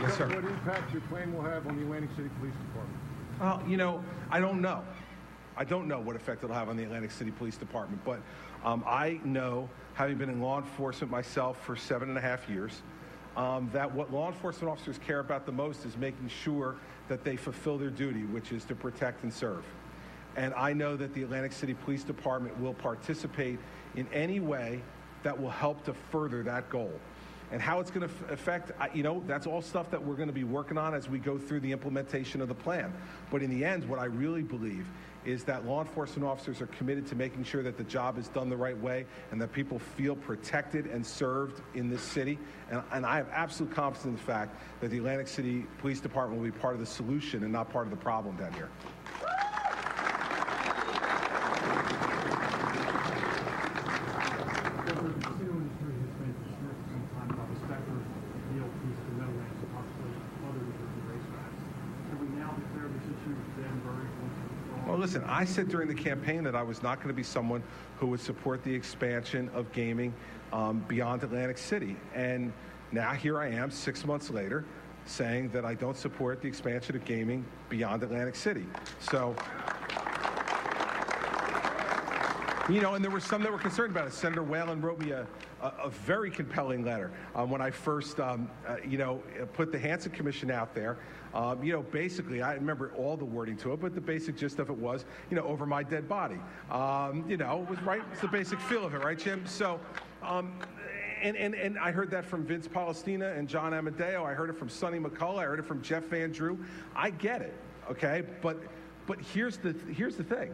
Yes, sir. What impact your plan will have on the Atlantic City Police Department? You know, I don't know. I don't know what effect it'll have on the Atlantic City Police Department, but I know, having been in law enforcement myself for 7.5 years, that what law enforcement officers care about the most is making sure that they fulfill their duty, which is to protect and serve. And I know that the Atlantic City Police Department will participate in any way that will help to further that goal. And how it's going to affect, you know, that's all stuff that we're going to be working on as we go through the implementation of the plan. But in the end, what I really believe is that law enforcement officers are committed to making sure that the job is done the right way and that people feel protected and served in this city. And I have absolute confidence in the fact that the Atlantic City Police Department will be part of the solution and not part of the problem down here. Well, listen, I said during the campaign that I was not going to be someone who would support the expansion of gaming beyond Atlantic City. And now here I am, 6 months later, saying that I don't support the expansion of gaming beyond Atlantic City. So, you know, and there were some that were concerned about it. Senator Whalen wrote me a very compelling letter when I first, you know, put the Hansen Commission out there. You know, basically, I remember all the wording to it, but the basic gist of it was, you know, over my dead body. You know, it was right. It's the basic feel of it, right, Jim? So, and I heard that from Vince Palestina and John Amadeo. I heard it from Sonny McCullough. I heard it from Jeff Van Drew. I get it, okay? But here's the thing.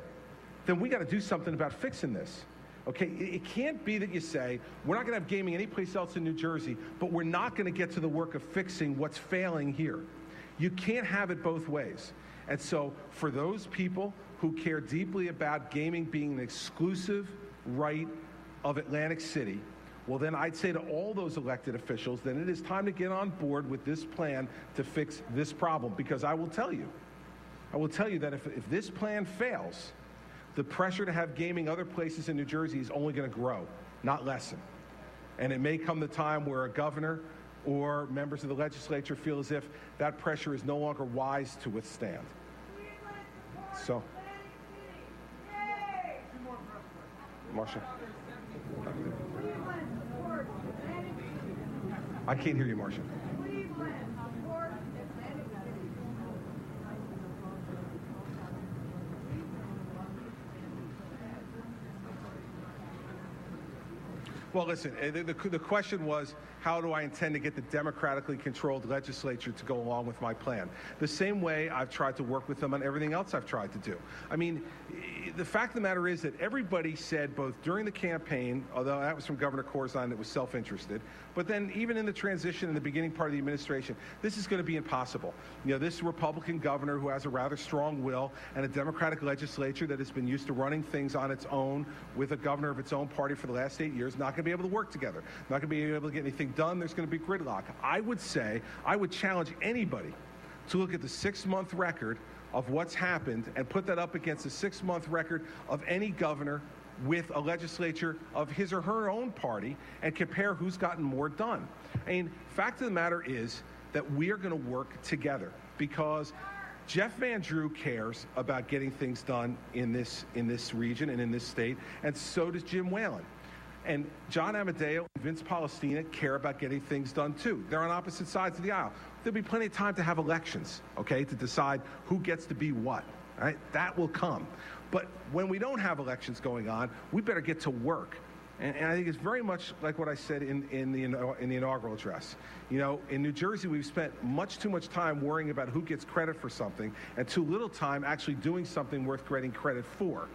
Then we got to do something about fixing this. Okay, it can't be that you say, we're not going to have gaming anyplace else in New Jersey, but we're not going to get to the work of fixing what's failing here. You can't have it both ways. And so for those people who care deeply about gaming being an exclusive right of Atlantic City, well, then I'd say to all those elected officials, then it is time to get on board with this plan to fix this problem. Because I will tell you that if this plan fails, the pressure to have gaming other places in New Jersey is only going to grow, not lessen. And it may come the time where a governor or members of the legislature feel as if that pressure is no longer wise to withstand. So, Marcia. I can't hear you, Marcia. Well, listen, the question was, how do I intend to get the democratically controlled legislature to go along with my plan? The same way I've tried to work with them on everything else I've tried to do. I mean, the fact of the matter is that everybody said, both during the campaign, although that was from Governor Corzine, that was self-interested, but then even in the transition in the beginning part of the administration, this is going to be impossible. You know, this Republican governor who has a rather strong will and a Democratic legislature that has been used to running things on its own with a governor of its own party for the last 8 years, not going to be able to work together, not going to be able to get anything done. There's going to be gridlock. I would challenge anybody to look at the 6-month record of what's happened and put that up against the 6-month record of any governor with a legislature of his or her own party and compare who's gotten more done. I mean, fact of the matter is that we are going to work together because Jeff Van Drew cares about getting things done in this region and in this state, and so does Jim Whalen. And John Amadeo and Vince Palestina care about getting things done, too. They're on opposite sides of the aisle. There'll be plenty of time to have elections, okay, to decide who gets to be what, right? That will come. But when we don't have elections going on, we better get to work. And I think it's very much like what I said in the inaugural address. You know, in New Jersey, we've spent much too much time worrying about who gets credit for something and too little time actually doing something worth getting credit for.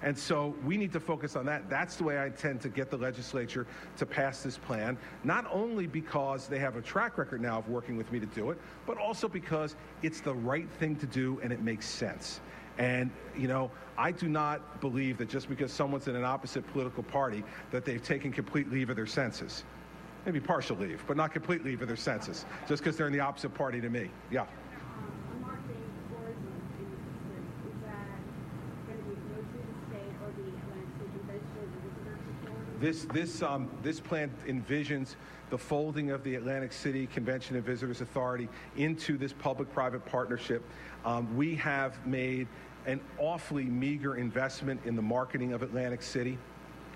And so we need to focus on that. That's the way I intend to get the legislature to pass this plan, not only because they have a track record now of working with me to do it, but also because it's the right thing to do and it makes sense. And, you know, I do not believe that just because someone's in an opposite political party that they've taken complete leave of their senses. Maybe partial leave, but not complete leave of their senses, just because they're in the opposite party to me. Yeah. This plan envisions the folding of the Atlantic City Convention and Visitors Authority into this public-private partnership. We have made an awfully meager investment in the marketing of Atlantic City.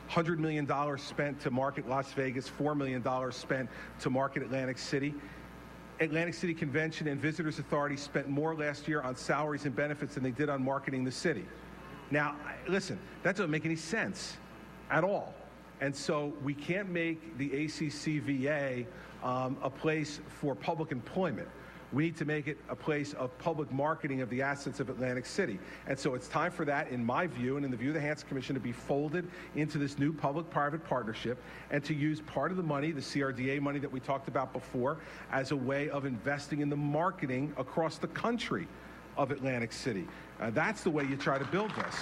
$100 million spent to market Las Vegas, $4 million spent to market Atlantic City. Atlantic City Convention and Visitors Authority spent more last year on salaries and benefits than they did on marketing the city. Now, listen, that doesn't make any sense at all. And so we can't make the ACCVA a place for public employment. We need to make it a place of public marketing of the assets of Atlantic City. And so it's time for that, in my view, and in the view of the Hansen Commission, to be folded into this new public-private partnership and to use part of the money, the CRDA money that we talked about before, as a way of investing in the marketing across the country of Atlantic City. That's the way you try to build this.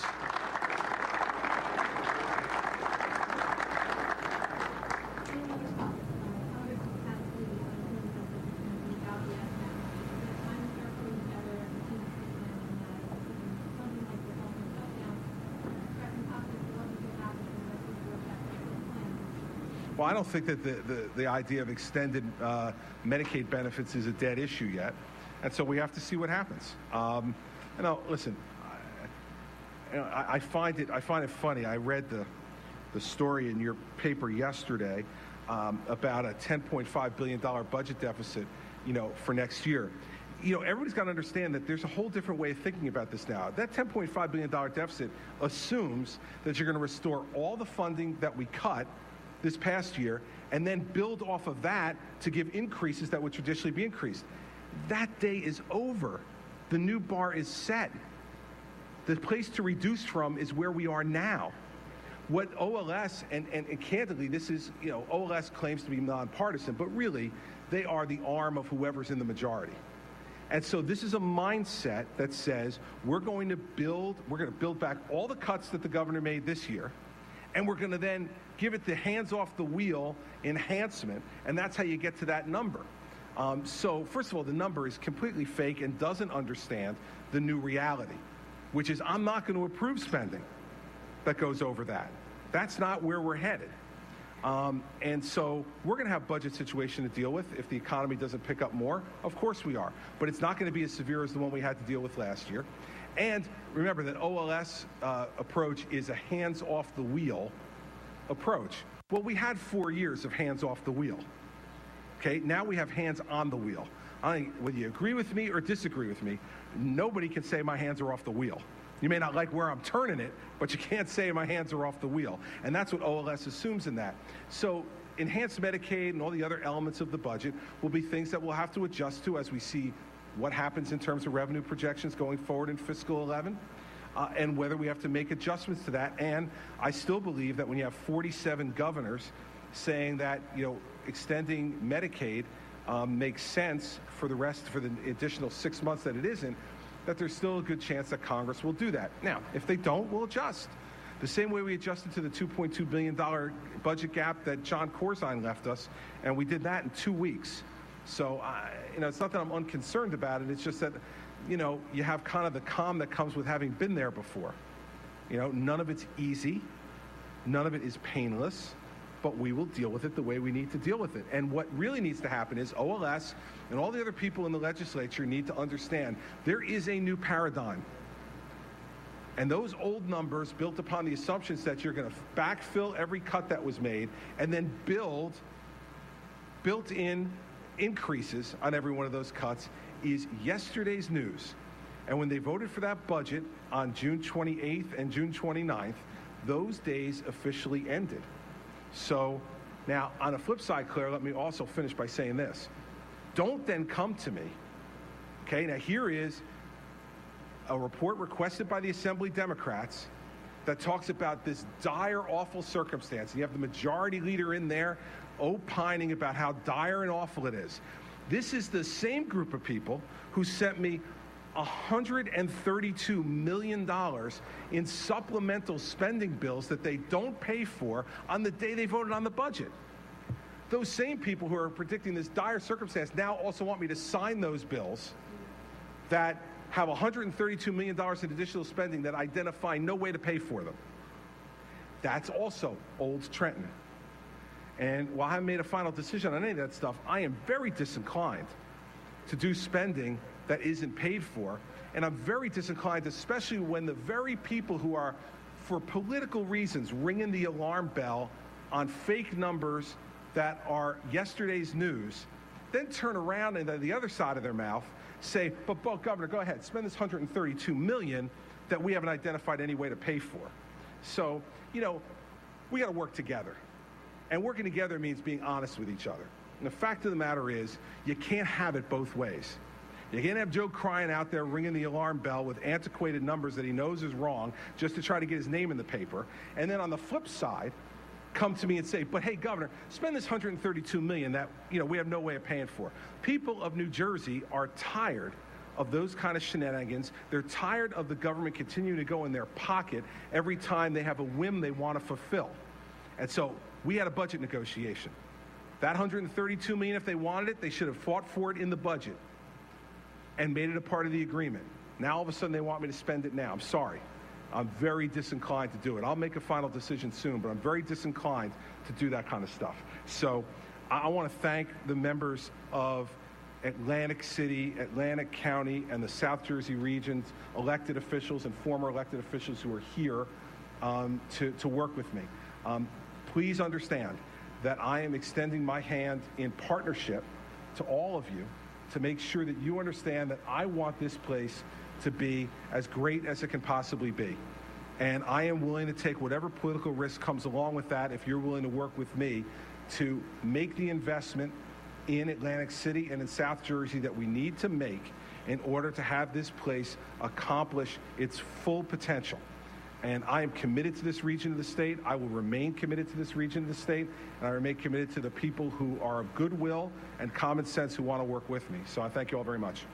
Well, I don't think that the idea of extended Medicaid benefits is a dead issue yet, and so we have to see what happens. Listen, I find it funny. I read the story in your paper yesterday about a $10.5 billion budget deficit, for next year. Everybody's got to understand that there's a whole different way of thinking about this now. That $10.5 billion deficit assumes that you're going to restore all the funding that we cut this past year, and then build off of that to give increases that would traditionally be increased. That day is over. The new bar is set. The place to reduce from is where we are now. What OLS, and candidly, this is, OLS claims to be nonpartisan, but really, they are the arm of whoever's in the majority. And so this is a mindset that says we're going to build back all the cuts that the governor made this year, and we're going to then give it the hands off the wheel enhancement, and that's how you get to that number. So first of all, the number is completely fake and doesn't understand the new reality, which is I'm not going to approve spending that goes over that. That's not where we're headed. And so we're going to have a budget situation to deal with if the economy doesn't pick up more. Of course we are. But it's not going to be as severe as the one we had to deal with last year. And remember that OLS approach is a hands-off-the-wheel approach. Well, we had 4 years of hands off the wheel. Okay, now we have hands on the wheel. Whether you agree with me or disagree with me, nobody can say my hands are off the wheel. You may not like where I'm turning it, but you can't say my hands are off the wheel. And that's what OLS assumes in that. So enhanced Medicaid and all the other elements of the budget will be things that we'll have to adjust to as we see what happens in terms of revenue projections going forward in fiscal 11, and whether we have to make adjustments to that. And I still believe that when you have 47 governors saying that, extending Medicaid makes sense for the additional 6 months that it isn't, that there's still a good chance that Congress will do that. Now, if they don't, we'll adjust. The same way we adjusted to the $2.2 billion budget gap that John Corzine left us, and we did that in 2 weeks. So, it's not that I'm unconcerned about it. It's just that, you have kind of the calm that comes with having been there before. None of it's easy. None of it is painless. But we will deal with it the way we need to deal with it. And what really needs to happen is OLS and all the other people in the legislature need to understand there is a new paradigm. And those old numbers built upon the assumptions that you're going to backfill every cut that was made and then build built-in increases on every one of those cuts is yesterday's news. And when they voted for that budget on June 28th and June 29th, those days officially ended. So now, on the flip side, Claire, let me also finish by saying this. Don't then come to me. Okay, now here is a report requested by the Assembly Democrats that talks about this dire, awful circumstance. And you have the majority leader in there opining about how dire and awful it is. This is the same group of people who sent me $132 million in supplemental spending bills that they don't pay for on the day they voted on the budget. Those same people who are predicting this dire circumstance now also want me to sign those bills that have $132 million in additional spending that identify no way to pay for them. That's also Old Trenton. And while I haven't made a final decision on any of that stuff, I am very disinclined to do spending that isn't paid for. And I'm very disinclined, especially when the very people who are, for political reasons, ringing the alarm bell on fake numbers that are yesterday's news, then turn around and on the other side of their mouth say, but Governor, go ahead, spend this $132 million that we haven't identified any way to pay for. So, you know, we got to work together. And working together means being honest with each other. And the fact of the matter is, you can't have it both ways. You can't have Joe crying out there, ringing the alarm bell with antiquated numbers that he knows is wrong just to try to get his name in the paper. And then on the flip side, come to me and say, but hey, Governor, spend this $132 million that, you know, we have no way of paying for. People of New Jersey are tired of those kind of shenanigans. They're tired of the government continuing to go in their pocket every time they have a whim they want to fulfill. And so we had a budget negotiation. That $132 million, if they wanted it, they should have fought for it in the budget and made it a part of the agreement. Now, all of a sudden, they want me to spend it now. I'm sorry. I'm very disinclined to do it. I'll make a final decision soon, but I'm very disinclined to do that kind of stuff. So I want to thank the members of Atlantic City, Atlantic County, and the South Jersey region's elected officials and former elected officials who are here to work with me. Please understand that I am extending my hand in partnership to all of you to make sure that you understand that I want this place to be as great as it can possibly be. And I am willing to take whatever political risk comes along with that if you're willing to work with me to make the investment in Atlantic City and in South Jersey that we need to make in order to have this place accomplish its full potential. And I am committed to this region of the state. I will remain committed to this region of the state. And I remain committed to the people who are of goodwill and common sense who want to work with me. So I thank you all very much.